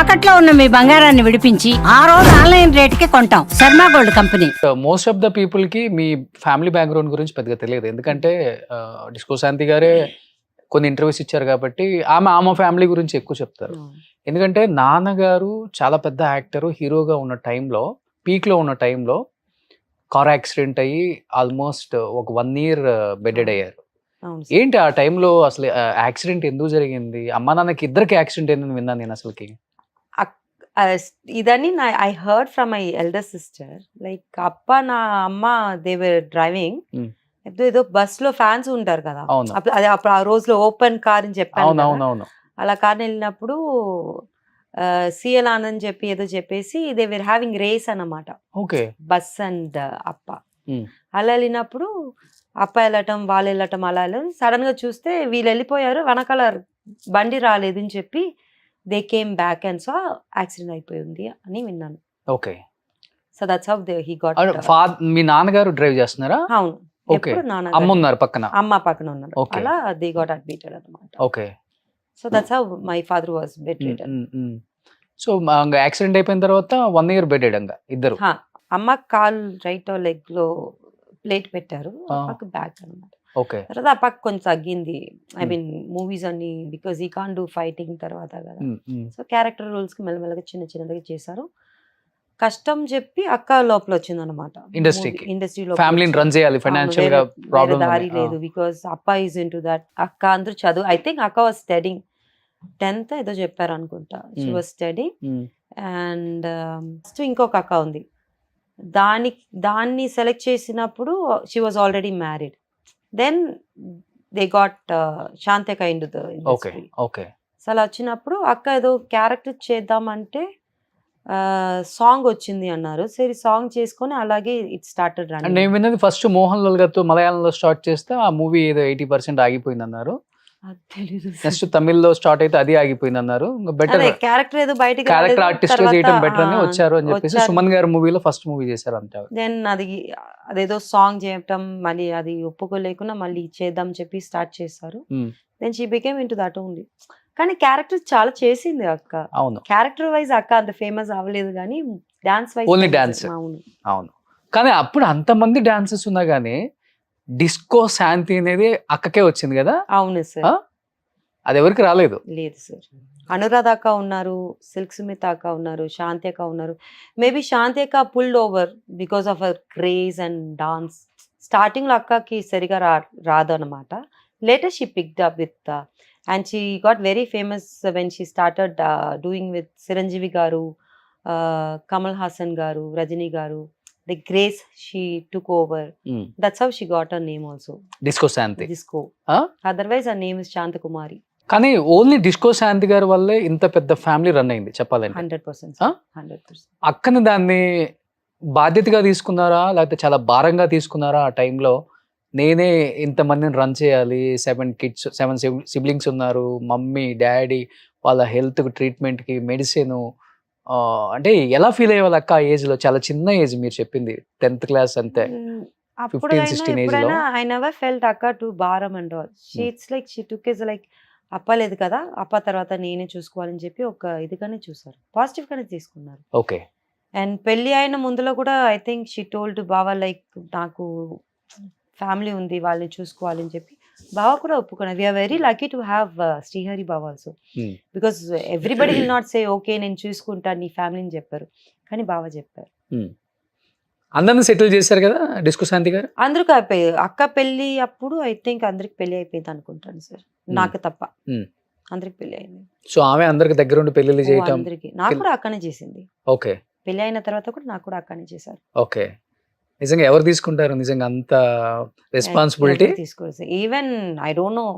తాకట్లో ఉన్న మీ బంగారాన్ని విడిపించి ఆ రోజు ఆన్లైన్ రేటుకి కొంటాం. Sharma gold company. Most of the people కి మీ ఫ్యామిలీ బ్యాక్గ్రౌండ్ గురించి పెద్దగా తెలియదు, ఎందుకంటే డిస్కో శాంతి గారే కొన్ని ఇంటర్వ్యూస్ ఇచ్చారు కాబట్టి ఆమె ఫ్యామిలీ గురించి ఎక్కువ చెప్తారు. ఎందుకంటే నాన్నగారు చాలా పెద్ద యాక్టర్, హీరోగా ఉన్న టైంలో, పీక్ లో ఉన్న టైంలో కార్ యాక్సిడెంట్ అయ్యి ఆల్మోస్ట్ ఒక 1 year బెడెడ్ అయ్యారు. ఏంటి ఆ టైంలో అసలు యాక్సిడెంట్ ఎందుకు జరిగింది? అమ్మ నాన్నకి ఇద్దరికి యాక్సిడెంట్ ఏందని విన్నాను నేను అసలుకి. ఇదని I heard from my elder sister. Like అప్ప నా అమ్మ దే వర్ డ్రైవింగ్, ఏదో బస్ లో ఫ్యాన్స్ ఉంటారు కదా, అప్పుడు ఆ రోజులో ఓపెన్ కార్ అని చెప్పాను. అలా కార్ వెళ్ళినప్పుడు సిఎల్ ఆనంద్ చెప్పి ఏదో చెప్పేసి దే వర్ హ్యావింగ్ రేస్ అన్నమాట, బస్ అండ్ అప్ప. అలా వెళ్ళినప్పుడు అప్ప వెళ్ళటం వాళ్ళు వెళ్ళటం అలా సడన్ గా చూస్తే వీళ్ళు వెళ్ళిపోయారు, వెనకాల బండి రాలేదు అని చెప్పి they came back and so accident అయిపోయింది అని విన్నాను. Okay, so that's how he got. మీ నాన్నగారు డ్రైవ్ చేస్తున్నారా? అవును, ఎప్పుడు నాన్న అమ్మ ఉన్నారు పక్కన, అమ్మ పక్కన ఉన్నారు. అలా దే గాట్ అడ్మిటెడ్ అన్నమాట. Okay, so that's how my father was bedridden. So accident అయిపోయిన తర్వాత 1 year బెడెడ్ ఇద్దరు. అమ్మ కాల్ రైట్ లెగ్ లో ప్లేట్ పెట్టారు, అప్పకి బ్యాక్ అన్నమాట. ఓకే, తర్వాత అప్పకి కొంచెం తగ్గింది. ఐ మీన్ మూవీస్ అన్ని because he can do fighting తర్వాత కదా, సో క్యారెక్టర్ రోల్స్ కి మెల్లమెల్లగా చిన్నగా చేశారు. కష్టం చెప్పి అక్క లోపల వచ్చింది అనమాట ఇండస్ట్రీలో. ఫ్యామిలీని రన్ చేయాలి, ఫైనాన్షియల్ గా ప్రాబ్లం దారి లేదు బికాస్ అప్ప ఈజ్ ఇంటూ దట్. అక్క అందరూ చదువు, ఐ థింక్ అక్క వాజ్ స్టడీయింగ్ 10th ఏదో చెప్పారు అనుకుంటా. షీ వాజ్ స్టడీయింగ్ అండ్ ఇంకొక అక్క ఉంది, దాన్ని సెలెక్ట్ చేసినప్పుడు she was already married. Then they got Shantika into the industry. So అలా వచ్చినప్పుడు అక్క ఏదో క్యారెక్టర్ చేద్దామంటే సాంగ్ వచ్చింది అన్నారు. సరే సాంగ్ చేసుకొని అలాగే ఇట్ స్టార్టెడ్ రన్నింగ్. నేను విన్నది ఫస్ట్ మోహన్ లాల్ గారితో మలయాళంలో స్టార్ట్ చేస్తే ఆ మూవీ ఏదో 80% ఆగిపోయింది అన్నారు. నెక్స్ట్ తమిళ్లో స్టార్ట్ అయితే అది ఆగిపోయింది అన్నారు. బెటర్ క్యారెక్టర్ ఏదో బయటకి క్యారెక్టర్ ఆర్టిస్ట్ చేయడం బెటర్ అని వచ్చారు అని చెప్పేసి సుమన్ గారి మూవీలో ఫస్ట్ మూవీ చేశారు అంటారు. దెన్ అదేదో సాంగ్ చేయటం, మళ్ళీ అది ఒప్పుకోలేకుండా మళ్ళీ చేద్దాం చెప్పి స్టార్ట్ చేశారు. Then she became into that only. కానీ క్యారెక్టర్ చాలా చేసింది అక్క. అవును, క్యారెక్టర్ వైజ్ అక్క అంత ఫేమస్ అవ్వలేదు కానీ డాన్స్ వైజ్ ఓన్లీ డాన్స్. అవును, కానీ అప్పుడు అంతమంది డాన్సెస్ ఉన్నా గానీ డిస్కో శాంతి అనేది అక్కకే వచ్చింది కదా. అవును సార్, అది ఎవరికి రాలేదు. లేదు సార్, అనురాధ అక్క ఉన్నారు, సిల్క్ సుమిత అక్క ఉన్నారు, శాంతి అక్క ఉన్నారు. మేబీ శాంతి అక్క pulled over because of our craze and dance. Starting లో అక్కకి సరిగా రాదు అనమాట. Later she picked up with and she got very famous when she started doing with Chiranjeevi garu, Kamal Hassan garu, Rajini garu. The grace she took over. That's how she got her name also, disco Shanti. Disco. Otherwise her name is Shantakumari. కానీ only disco శాంతి గారి వల్లే ఇంత పెద్ద family run అయింది చెప్పాలంటే. 100%. 100%. అక్కని దాన్ని బాధ్యతగా తీసుకున్నారా లేకపోతే చాలా భారంగా తీసుకున్నారా? ఆ టైంలో నేనే ఇంతమందిని రన్ చేయాలి, 7 సిబ్లింగ్స్ ఉన్నారు, మమ్మీ డాడీ వాళ్ళ హెల్త్ ట్రీట్మెంట్ కి మెడిసిన్, అంటే ఎలా ఫీల్ అయ్యేవాళ్ళు అక్క? ఆ ఏజ్ లో, చాలా చిన్న ఏజ్ మీరు చెప్పింది 10th class అంతే, 15-16 ఏజ్ లో. I never felt akka to bharam and all. It's like she took as like అప్ప లేదు కదా, అప్ప తర్వాత నేనే చూసుకోవాలని చెప్పి ఒక ఇదిగానే చూసారు, పాజిటివ్ గానే తీసుకున్నారు. ఓకే, అండ్ పెళ్లి అయిన ముందులో కూడా ఐ థింక్ షీ టోల్డ్ బావా లైక్ నాకు ఫ్యామిలీ ఉంది, వాళ్ళని చూసుకోవాలని చెప్పి బావ కూడా ఒప్పుకున్నారు. We are very lucky to have Srihari బావ also, because everybody will not say okay నేను చూసుకుంటాను నీ ఫ్యామిలీని చెప్పారు, కానీ బావ చెప్పారు. అందరిని సెటిల్ చేశారు కదా డిస్కో శాంతి గారు? అందరికి అయిపోయాయి. అక్క పెళ్లి అప్పుడు ఐ థింక్ అందరికి పెళ్లి అయిపోయింది అనుకుంటాను సార్, నాకు తప్ప అందరికి పెళ్లి అయింది. సో ఆమె అందరికి దగ్గర ఉండి పెళ్లి చేయటం, అందరికి. నాకు కూడా అక్కనే చేసింది. ఓకే, పెళ్లి అయిన తర్వాత కూడా నాకు కూడా అక్కనే చేశారు. ఓకే, నిజంగా ఎవరు తీసుకుంటారు నిజంగా అంత రెస్పాన్సిబిలిటీ? తీసుకోవాలి. ఈవెన్ ఐ డోంట్ నో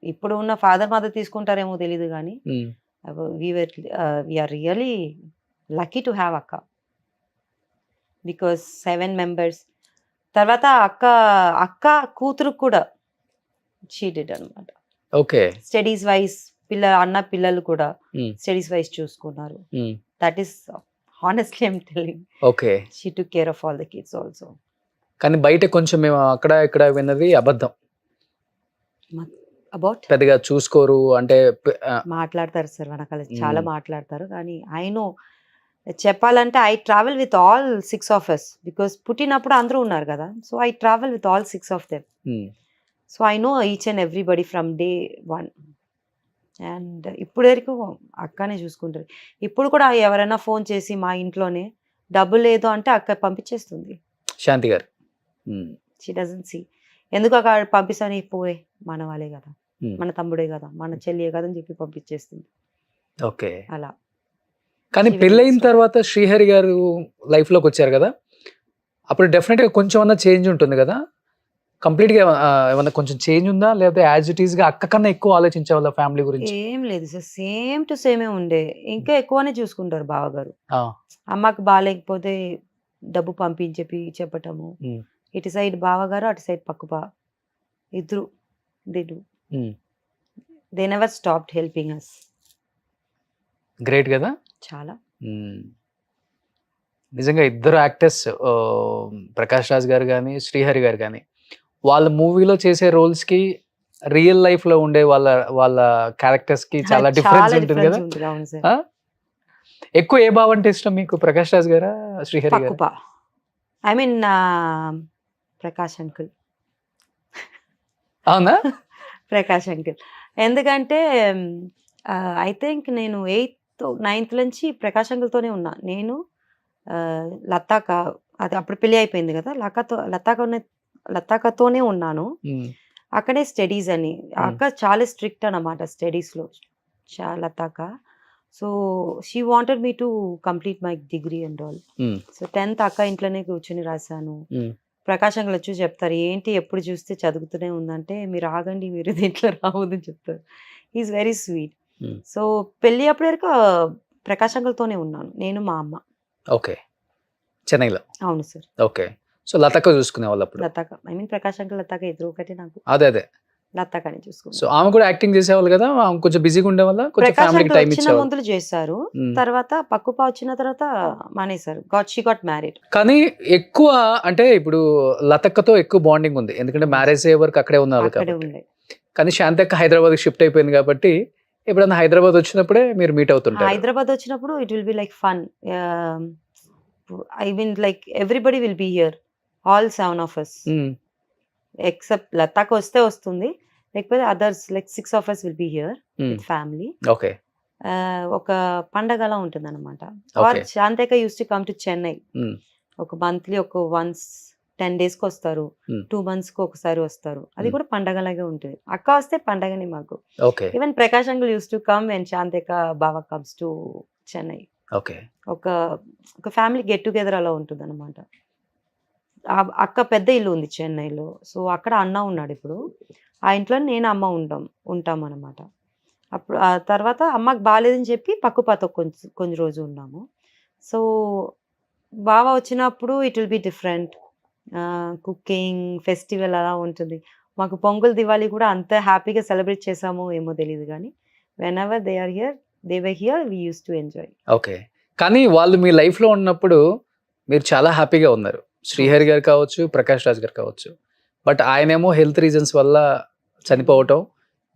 ఇప్పుడు ఉన్న ఫాదర్ మదర్ తీసుకుంటారేమో తెలియదు కానీ we are really lucky to have అక్క, బికాస్ 7 members. తర్వాత అక్క కూతురు కూడా షీ డిడ్ అనమాట. ఓకే, స్టడీస్ వైజ్ అన్న పిల్లలు కూడా స్టడీస్ వైజ్ చూసుకున్నారు. That is honestly I'm telling. Okay, she took care of all the kids also. కానీ బయట కొంచెం మేము అక్కడ ఇక్కడ విన్నది అబద్ధం. అబౌట్ పెద్దగా చూసుకోరు అంటే మాట్లాడతారు సార్ వెనకాల చాలా మ్మ్. మాట్లాడతారు, కానీ ఐ నో చెప్పాలంటే I travel with all 6 of us because పుట్టినప్పుడు అందరూ ఉన్నారు కదా, so I travel with all 6 of them. Hmm. So I know each and everybody from day 1. అండ్ ఇప్పుడు వరకు అక్కనే చూసుకుంటుంది. ఇప్పుడు కూడా ఎవరైనా ఫోన్ చేసి మా ఇంట్లోనే డబ్బు లేదు అంటే అక్క పంపించేస్తుంది. శాంతి గారు. మ్మ్. షీ డజంట్ సీ ఎందుకు అక్కడ పంపిస్తాను, పోయే మన వాళ్ళే కదా, మ్మ్. మన తమ్ముడే కదా, మన చెల్లియే కదా అని చెప్పి పంపించేస్తుంది ఓకే. అలా. కానీ She will పెళ్ళైన not stop. తర్వాత శ్రీహరి గారు లైఫ్ లోకి వచ్చారు కదా, అప్పుడు డెఫినెట్ గా కొంచెం అన్న చేంజ్ ఉంటుంది కదా. కంప్లీట్ గా ఏమన్నా కొంచెం చేంజ్ ఉందా, లేకపోతే యాజ్ ఇట్ ఈస్ గా అక్క కన్నా ఎక్కువ ఆలోచించే వాళ్ళ ఫ్యామిలీ గురించి? ఏం లేదు సార్, సేమ్ టు సేమే ఉండే, ఇంకా ఎక్కువనే చూసుకుంటారు బావగారు. ఆ, అమ్మకి బాగాలేకపోతే డబ్బు పంపించి చెప్పటము, మ్మ్. ఇటు సైడ్ బావగారు అటు సైడ్ పక్కుపా ఇద్దరు మ్మ్. They never stopped helping us. Great కదా. చాలా మ్మ్. నిజంగా ఇద్దరు యాక్టర్స్, ప్రకాష్ రాజ్ గారు కానీ శ్రీహరి గారు కానీ, వాళ్ళ మూవీలో చేసే రోల్స్ కి రియల్ లైఫ్ లో ఉండే వాళ్ళ వాళ్ళ క్యారెక్టర్స్ కి చాలా డిఫరెన్స్ ఉంటుంది కదా. difference ఉంటుంది, అవును సార్. ఆ? ఎక్కువ ఏ బావ అంటే ఇష్టం మీకు, ప్రకాష్ రాజ్ గారా శ్రీహరి గారు? పక్కుపా ఐ మీన్ ప్రకాష్ అంకుల్. అవునా? ప్రకాష్ అంకుల్ ఎందుకంటే ఐ థింక్ నేను 8th 9th నుంచి ప్రకాష్ అంకుల్తోనే ఉన్నా. నేను లతాక అది అప్పుడు పెళ్ళి అయిపోయింది కదా, లతాకతోనే ఉన్నాను. మ్మ్. అక్కడే స్టడీస్ అని, అక్క చాలా స్ట్రిక్ట్ అన్నమాట స్టడీస్లో, లతాక. So she wanted me to complete my degree and all. Hmm. So 10th అక్క ఇంట్లోనే కూర్చొని రాశాను. మ్మ్. ప్రకాశ్ అంకుల్ వచ్చి చెప్తారు, ఏంటి ఎప్పుడు చూస్తే చదువుతూనే ఉందంటే, మీరు ఆగండి, మీరు దీంట్లో రావద్దని చెప్తారు. Is very sweet. Hmm. So పెళ్ళి అప్పటి వరకు ప్రకాశ్ అంకుల్తోనే ఉన్నాను, నేను మా అమ్మ. ఓకే. చెన్నైలో. అవును సార్. ఓకే. సో లతక్క చూసుకునే వాళ్ళు అప్పుడు. లతాక ఐ మీన్ ప్రకాశ్ అంకుల్ లతాక ఇద్దరు ఒకటి నాకు, అదే అదే. లతాకని చూసుకున్నాను. సో ఆమె కూడా యాక్టింగ్ చేసేవాళ్ళు కదా, ఆమె కొంచెం బిజీగా ఉండే వల్ల కొంచెం ప్రకాశ్ ఫ్యామిలీకి అంకుల్ టైం వచ్చిన ఇచ్చేవాళ్ళు. ముందులు చేశారు, మ్మ్. తర్వాత పక్కుపా వచ్చిన తర్వాత మానేశారు. She got married. కానీ ఎక్కువ అంటే ఇప్పుడు లతక్కతో ఎక్కువ బాండింగ్ ఉంది, ఎందుకంటే మ్యారేజ్ అయ్యే వరకు అక్కడే ఉన్నారు అక్కడే కాబట్టి. ఉండే. కానీ శాంతి అక్క హైదరాబాద్ షిఫ్ట్ అయిపోయింది కాబట్టి ఎప్పుడన్నా హైదరాబాద్ వచ్చినప్పుడే మీరు మీట్ అవుతుంటారు. హైదరాబాద్ వచ్చినప్పుడు it will be like fun. I mean like everybody will be here, all 7 of us hmm. Except లతాక్ వస్తే వస్తుంది, లేకపోతే others like 6 of us will be here hmm. With family. Okay. ఒక పండగలా ఉంటుంది అనమాట. ఆర్ okay. Shantaka used to come to Chennai. Hmm. ఒక మంత్లీ ఒక వన్స్ 10 days కి వస్తారు, మ్మ్. 2 months కి ఒకసారి వస్తారు. అది మ్మ్. కూడా పండగలాగే ఉంటుంది. అక్క వస్తే పండగని మాకు. Okay. Even Prakash uncle used to come and Shantaka బావ కమ్స్ టు చెన్నై. ఓకే. ఒక ఒక ఫ్యామిలీ గెట్ టుగెదర్ అలా ఉంటుంది అనమాట. అక్క పెద్ద ఇల్లు ఉంది చెన్నైలో, సో అక్కడ అన్న ఉన్నాడు ఇప్పుడు. ఆ ఇంట్లో నేను అమ్మ ఉంటాం అనమాట. అప్పుడు ఆ తర్వాత అమ్మకి బాగాలేదని చెప్పి పక్కుపాతో కొన్ని రోజు ఉన్నాము. సో బావ వచ్చినప్పుడు it will be different, cooking festival అలా ఉంటుంది. మాకు పొంగల్ దివాళీ కూడా అంత హ్యాపీగా సెలబ్రేట్ చేసామో ఏమో తెలియదు, కానీ whenever they are here they were here we use to enjoy. Okay. కానీ వాళ్ళు మీ లైఫ్ లో ఉన్నప్పుడు మీరు చాలా హ్యాపీగా ఉన్నారు, శ్రీహరి గారు కావచ్చు, ప్రకాష్ రాజ్ గారు కావచ్చు. బట్ ఆయనేమో హెల్త్ రీజన్స్ వల్ల చనిపోవటం,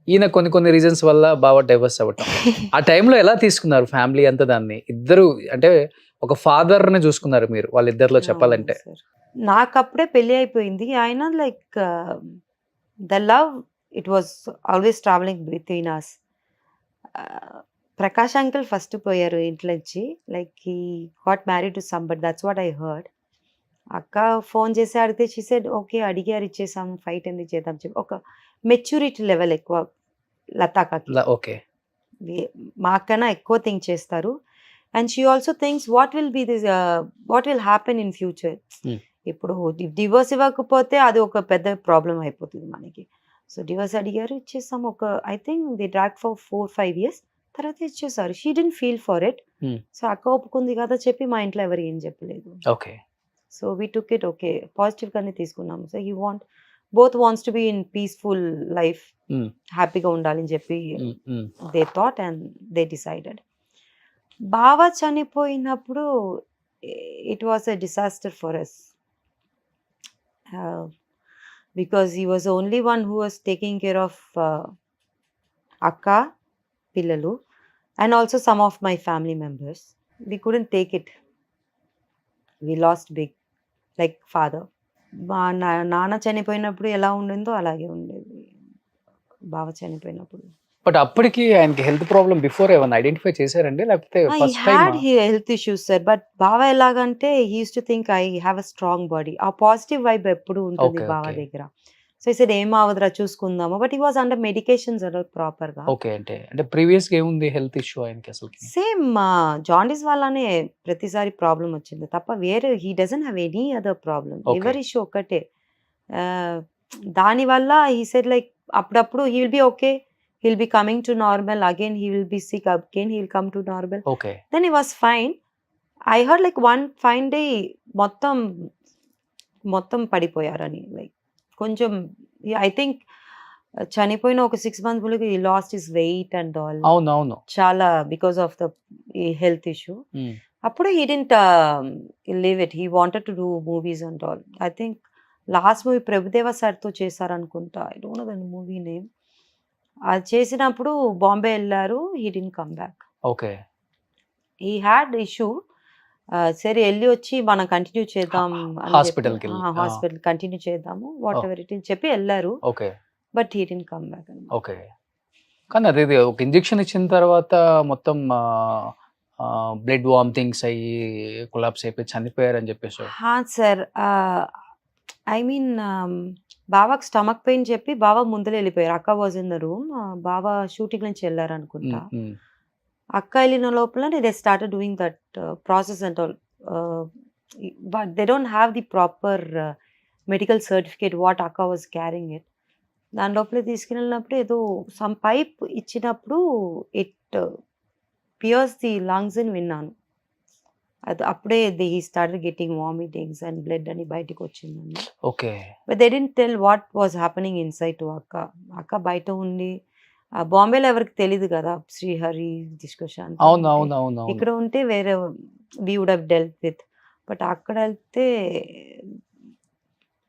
ఈయన కొన్ని రీజన్స్ వల్ల బాగా డైవర్స్ అవ్వటం. ఆ టైంలో ఎలా తీసుకున్నారు ఫ్యామిలీ అంతా దాన్ని? ఇద్దరు అంటే ఒక ఫాదర్ ని చూసుకున్నారు మీరు వాళ్ళిద్దరిలో చెప్పాలంటే. నాకు అప్పుడే పెళ్లి అయిపోయింది. ఆయన like the love it was always travelling between us. Prakash uncle first పోయారు ఇంట్లో నుంచి, like he got married to somebody, that's what I heard. అక్క ఫోన్ చేసి అడిగితే షీ సెడ్ ఓకే, అడిగారు ఇచ్చేసాము, ఫైట్ ఎందుకు చేద్దాం చెప్పి. ఒక మెచ్యూరిటీ లెవెల్ ఎక్కువ లతాకకి. ఓకే. మా అక్కన ఎక్కువ థింక్ చేస్తారు. And she also thinks what will happen in future. ఇప్పుడు డివోర్స్ ఇవ్వకపోతే అది ఒక పెద్ద ప్రాబ్లం అయిపోతుంది మనకి. సో డివోర్స్ అడిగారు, ఇచ్చేసాము. ఒక I think the drag for 4-5 years, తర్వాత ఇచ్చేసారు. She didn't feel for it. So అక్క ఒప్పుకుంది కదా చెప్పి మా ఇంట్లో ఎవరు ఏం చెప్పలేదు. Okay. So we took it okay, positive గానే తీసుకున్నాము. So he both wants to be in peaceful life, హ్యాపీగా ఉండాలని చెప్పి they thought and they decided. బావ చనిపోయినప్పుడు it was a disaster for us, because he was the only one who was taking care of అక్క, పిల్లలు, and also some of my family members. We couldn't take it. We lost big, like father. మా నాన్న చనిపోయినప్పుడు ఎలా ఉండిందో అలాగే ఉండేది బావ చనిపోయినప్పుడు. బట్ అప్పటికి ఆయనకి హెల్త్ ప్రాబ్లం బిఫోర్ ఏమన్నా ఐడెంటిఫై చేశారండి, లేకపోతే He first time? had health issues, sir. But బావ ఎలాగంటే he used to think I have a strong body. ఆ పాజిటివ్ వైబ్ ఎప్పుడు ఉంటుంది ఓకే, బావ ఓకే. దగ్గర. సో ఈ said ఏం అవదురా చూసుకుందాము. But he was under medications proper గా. ఓకే, అంటే ప్రీవియస్ గా ఏముంది హెల్త్ ఇష్యూ ఆయనకి అసలు? సేమ్ జాండీస్ వల్లనే ప్రతిసారి ప్రాబ్లం వచ్చింది తప్ప వేరే he doesn't have any other problem. Okay. Liver issue ఒక్కటే. దానివల్ల హీ సెడ్ లైక్ అప్పుడప్పుడు he will be okay, he will be coming to normal, again he will be sick, again he will come to normal. Okay. Then he was fine. I heard like one fine day మొత్తం మొత్తం పడిపోయారని, like కొంచెం I think చనిపోయిన ఒక 6 months ముందు he lost his weight and all. అవును. చాలా because of the health issue. అప్పుడు he didn't leave it. He wanted to do movies and all. I think last movie Prabhudeva సార్తో చేశారనుకుంటా. I don't know the movie name. అది చేసినప్పుడు బాంబే వెళ్ళారు. He didn't come back. Okay. He had issue. సరే వెళ్ళి వచ్చి మనం కంటిన్యూ చేద్దాం హాస్పిటల్కి హాస్పిటల్ కంటిన్యూ చేద్దాము వాట్ ఎవర్ ఇట్ చెప్పి వెళ్ళారు. Okay. But he didn't come back. Okay. కానీ అదే ఒక ఇంజెక్షన్ ఇచ్చిన తర్వాత మొత్తం బ్లడ్ వామిటింగ్స్ అయ్యి కొలాప్స్ అయిపోయి చనిపోయారని చెప్పేసి. సార్ ఐ మీన్ బావాకి స్టమక్ పెయిన్ చెప్పి బావ ముందర వెళ్ళిపోయారు. అక్క వాజ్ ఇన్ ద రూమ్. బావ షూటింగ్ నుంచి వెళ్ళారు అనుకుంటా. అక్క వెళ్ళిన లోపల they started doing that process and all. But they don't have the proper medical certificate what అక్క వాజ్ క్యారింగ్ ఇట్. దాని లోపల తీసుకెళ్ళినప్పుడు ఏదో సమ్ పైప్ ఇచ్చినప్పుడు ఇట్ పియర్స్ ది లంగ్స్ అని విన్నాను. అది అప్పుడే he started getting vomitings and blood అని బయటకు వచ్చిందండి. Okay. But they didn't tell what was happening inside to అక్క. అక్క బయట ఉండి బాంబేలో ఎవరికి తెలియదు కదా శ్రీహరి డిస్కషన్. అవును. ఇక్కడ ఉంటే వేరే we would have dealt with. But అక్కడ వెళ్తే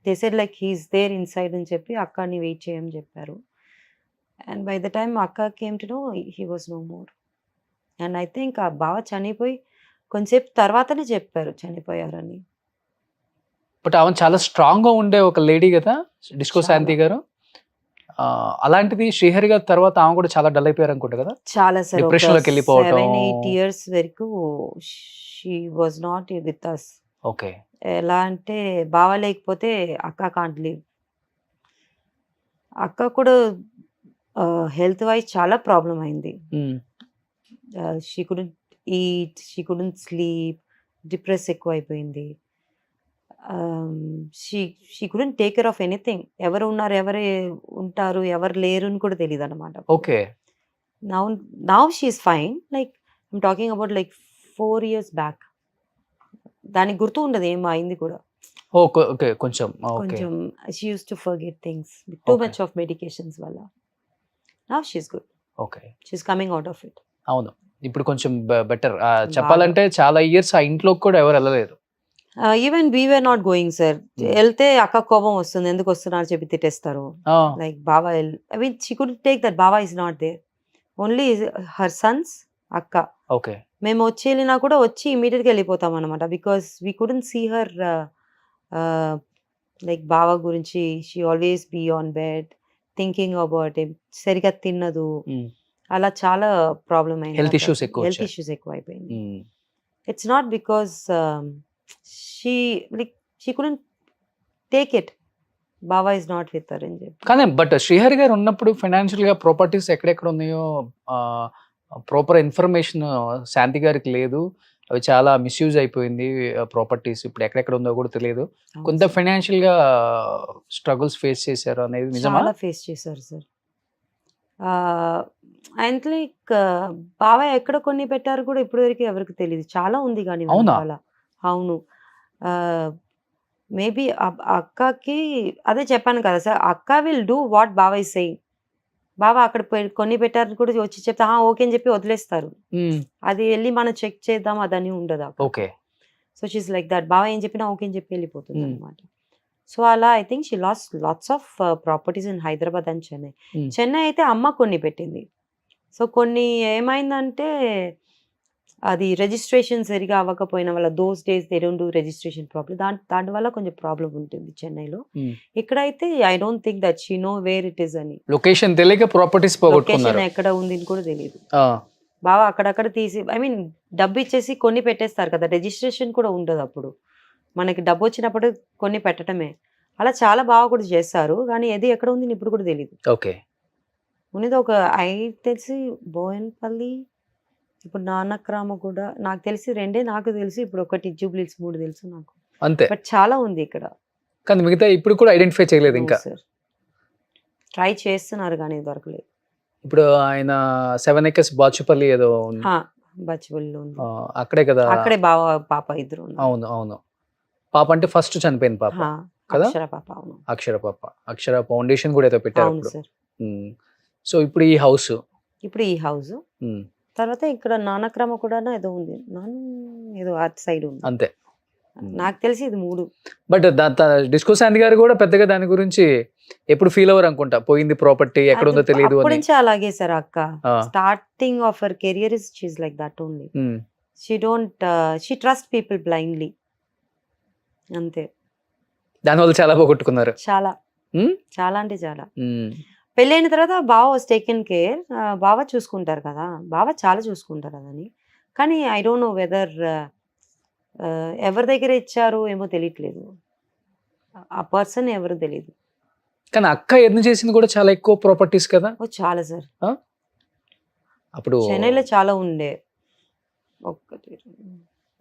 they said like he's there inside అని చెప్పి అక్కని వెయిట్ చేయమని చెప్పారు. అండ్ బై ద టైమ్ అక్క came to know he was no more. And I think ఆ బావ చనిపోయి కొంచెంసేపు తర్వాతనే చెప్పారు చనిపోయారని. బట్ ఆమె చాలా స్ట్రాంగ్ గా ఉండే ఒక లేడీ కదా డిస్కో శాంతి గారు. అలాంటిది శ్రీహరి గారి తర్వాత ఆమె కూడా చాలా డల్ అయిపోయారు అనుకుంటా కదా. చాలా సార్. డిప్రెషన్ లోకి వెళ్ళిపోవటం. 7-8 years వరకు she was not with us. Okay. ఎలా అంటే బావ లేకపోతే అక్క కాంట్ లివ్. అక్క కూడా హెల్త్ వైజ్ చాలా ప్రాబ్లం అయింది. She couldn't eat, she couldn't sleep, depress ఎక్కువ అయిపోయింది. She couldn't take care of anything. ఎవరు ఉన్నారు, ఎవరు ఉంటారు, ఎవరు లేరు అని కూడా తెలియదు అనమాట. Okay. Now she is fine. Like I'm talking about like 4 years back. దానికి గుర్తు ఉండదు ఏం అయింది కూడా. ఓకే. కొంచెం she use to forget things too much of medications వల్ల. Now she is good. Okay. She is coming out of it. అవును, ఇప్పుడు కొంచెం బెటర్. చెప్పాలంటే చాలా ఇయర్స్ ఆ ఇంట్లోకి కూడా ఎవరు వెళ్ళలేదు. Even we were not going sir. వెళ్తే అక్క కోపం వస్తుంది, ఎందుకు వస్తున్నారు చెప్పి తిట్టేస్తారు. లైక్ బావా I mean she couldn't take that. బావా is not there, only her sons, అక్క. ఓకే. మేము వచ్చి వెళ్ళినా కూడా వచ్చి ఇమీడియట్గా వెళ్ళిపోతాం అనమాట. Because we couldn't see her like బావ గురించి. She always be on bed thinking about him. సరిగా తిన్నదు, అలా చాలా ప్రాబ్లం అయింది. హెల్త్ ఇష్యూస్ ఎక్కువ అయిపోయింది. It's not because she couldn't take it. బావా ఇస్ నాట్ విత్ హర్ అని చెప్పి. కానీ బట్ శ్రీహరి గారు ఉన్నప్పుడు ఫైనాన్షియల్ గా ప్రాపర్టీస్ ఎక్కడెక్కడ ఉన్నాయో ప్రాపర్ ఇన్ఫర్మేషన్ శాంతి గారికి లేదు. అవి చాలా మిస్యూజ్ అయిపోయింది ప్రాపర్టీస్. ఇప్పుడు ఎక్కడెక్కడ ఉందో కూడా తెలియదు. కొంత ఫైనాన్షియల్ గా స్ట్రగుల్స్ ఫేస్ చేశారు అనేది నిజమా? చాలా ఫేస్ చేశారు సార్. అండ్ లైక్ బావ ఎక్కడ కొన్ని పెట్టారు కూడా ఇప్పటి వరకు ఎవరికి తెలియదు. చాలా ఉంది కానీ చాలా. అవును. మేబీ అక్కకి అదే చెప్పాను కదా సార్, అక్క విల్ డూ వాట్ బావ ఇస్ సెయింగ్. బావ అక్కడ కొన్ని పెట్టారు కూడా వచ్చి చెప్తే ఓకే అని చెప్పి వదిలేస్తారు. అది వెళ్ళి మనం చెక్ చేద్దాం అదని ఉండదు. Okay. So she's like that. బావ ఏం చెప్పినా ఓకే అని చెప్పి వెళ్ళిపోతుంది అనమాట. సో అలా I think she lost lots of properties in Hyderabad and Chennai. Chennai అయితే అమ్మ కొన్ని పెట్టింది. సో కొన్ని ఏమైందంటే అది రిజిస్ట్రేషన్ సరిగా అవ్వకపోయిన వల్ల those days they don't do registration problem దాని వల్ల కొంచెం ప్రాబ్లం ఉంటుంది చెన్నైలో. ఇక్కడైతే I don't think that she know where it is అని. లొకేషన్ తెలియక ప్రాపర్టీస్ పోగొట్టుకున్నారు. లొకేషన్ ఎక్కడ ఉంది అని కూడా తెలియదు. బాగా అక్కడక్కడ తీసి ఐ మీన్ డబ్బు ఇచ్చేసి కొన్ని పెట్టేస్తారు కదా, రిజిస్ట్రేషన్ కూడా ఉండదు అప్పుడు. మనకి డబ్బు వచ్చినప్పుడు కొన్ని పెట్టడమే. అలా చాలా బాగా కూడా చేస్తారు, కానీ ఏది ఎక్కడ ఉంది ఇప్పుడు కూడా తెలియదు. ఓకే. ఉన్నది ఒక తెలిసి బోయన్పల్లి, ఇప్పుడు నానక్రామ కూడా నాకు తెలిసి 2 నాకు తెలిసి, ఇప్పుడు ఒకటి జూబ్లీస్ 3 తెలుసు నాకు. అంతే. బట్ చాలా ఉంది ఇక్కడ. కానీ మిగతా ఇప్పుడు కూడా ఐడెంటిఫై చేయలేదు ఇంకా. సార్ ట్రై చేస్తున్నారు కానీ దొరకలేదు. ఇప్పుడు ఆయన 7 acres బాచుపల్లి ఏదో ఉంది. బచ్చిపల్లిలో ఉంది. అక్కడే కదా. అక్కడే బావ పాప ఇద్దరు ఉన్నారు. అవును అవును. పాప అంటే ఫస్ట్ చనిపోయింది పాప కదా. అక్షర పాప. అవును, అక్షర పాప. అక్షర ఫౌండేషన్ కూడా ఏదో పెట్టారు అవును ఇప్పుడు. సార్. సో ఇప్పుడు ఈ హౌస్, ఇప్పుడు ఈ హౌస్ తర్వాత ఇక్కడ నానక్రమ కూడా ఏదో ఉంది, ఏదో అటు సైడ్ ఉంది అంతే. నాకు తెలిసి ఇది 3. బట్ డిస్కో శాంతి గారు కూడా పెద్దగా దాని గురించి ఎప్పుడు ఫీల్ అవ్వరు అనుకుంటా, పోయింది ప్రాపర్టీ ఎక్కడ ఉందో తెలియదు అప్పటి అని. నుంచి అలాగే సార్ అక్క. Starting of her career is she is like that only. She trust people blindly అంతే. దానివల్ల చాలా పోగొట్టుకున్నారు. చాలా చాలా అంటే చాలా. పెళ్ళైన తర్వాత బావ వాజ్ టేకెన్ కేర్. బావ చూసుకుంటారు కదా, బావ చాలా చూసుకుంటారు అదని. కానీ ఐ డోంట్ నో వెదర్ ఎవరి దగ్గర ఇచ్చారు ఏమో తెలియట్లేదు, ఆ పర్సన్ ఎవరు తెలియదు. కానీ అక్క ఎర్న్ చేసింది కూడా చాలా ఎక్కువ ప్రాపర్టీస్ కదా. ఓ చాలా సార్. అప్పుడు చెన్నైలో చాలా ఉండే, ఒక్కటి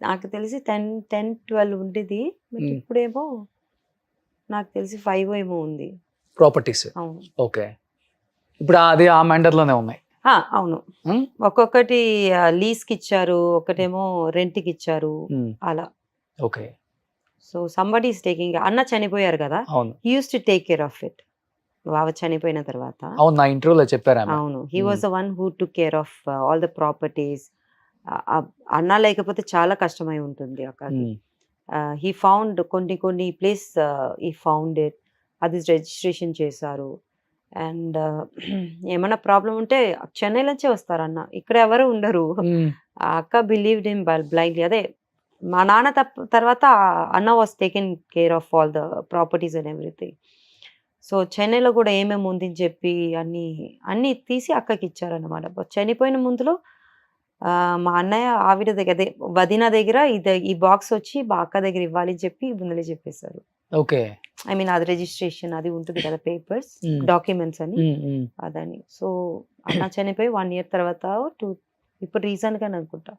నాకు తెలిసి 10-12 ఉండేది. బట్ ఇప్పుడేమో నాకు తెలిసి 5 ఏమో ఉంది ప్రాపర్టీస్. అవును. ఓకే. ఇప్పుడు అది ఆ మెండర్ లోనే ఉన్నాయి. అవును, ఒక్కొక్కటి లీజ్ కి ఇచ్చారు, ఒకటేమో రెంట్ కి ఇచ్చారు అలా. Okay. So somebody is taking. అన్న చనిపోయారు కదా, he use to take care of it. బావ చనిపోయిన తర్వాత. అవును, నా ఇంటర్వ్యూలో చెప్పారు. అవును, he was the one who took care of all the properties. అన్న లేకపోతే చాలా కష్టమై ఉంటుంది అక్కకి. హీ ఫౌండ్ కొన్ని ప్లేస్, హీ ఫౌండ్ ఇట్, అది రిజిస్ట్రేషన్ చేశారు. అండ్ ఏమైనా ప్రాబ్లం ఉంటే చెన్నై నుంచే వస్తారు అన్న, ఇక్కడ ఎవరు ఉండరు. ఆ అక్క బిలీవ్డ్ హిమ్ బ్లైండ్లీ. అదే మా నాన్న తర్వాత అన్న was taken care of all the properties and everything. So చెన్నైలో కూడా ఏమేమి ఉంది అని చెప్పి అన్ని తీసి అక్కకి ఇచ్చారన్నమాట. చనిపోయిన ముందులో మా అన్నయ్య ఆవిడ దగ్గర, అదే వదిన దగ్గర ఈ బాక్స్ వచ్చి మా అక్క దగ్గర ఇవ్వాలి అని చెప్పి ముందులే చెప్పేశారు. ఓకే. ఐ మీన్ అది రిజిస్ట్రేషన్ అది ఉంటుంది కదా, పేపర్స్ డాక్యుమెంట్స్ అని అదని. సో అన్న చనిపోయి 1 year తర్వాత ఇప్పుడు రీసెంట్ గా అనుకుంటా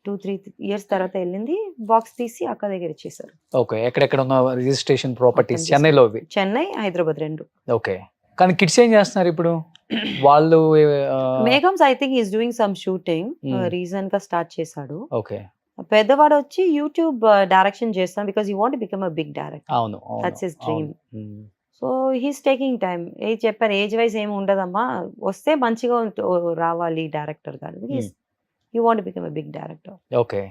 2-3 years తర్వాత వెళ్ళింది, బాక్స్ తీసి అక్క దగ్గర ఇచ్చేసారు. ఓకే. ఎక్కడెక్కడ ఉన్న రిజిస్ట్రేషన్ ప్రాపర్టీస్ చెన్నైలో? చెన్నై, హైదరాబాద్ 2. ఓకే. కానీ కిడ్స్ ఏం చేస్తున్నారు ఇప్పుడు? వాళ్ళు మేఘమ్స్ I think is doing some shooting, recent గా స్టార్ట్ చేశాడు. ఓకే. పెద్దవాడు వచ్చి యూట్యూబ్ డైరెక్షన్ చేస్తాం, because you want become a big director. అవును, that's his dream. So he's taking time. చెప్పారు ఏజ్ వైజ్ ఏమి ఉండదమ్మా, వస్తే మంచిగా రావాలి డైరెక్టర్ గారు, you want become a big director. Okay.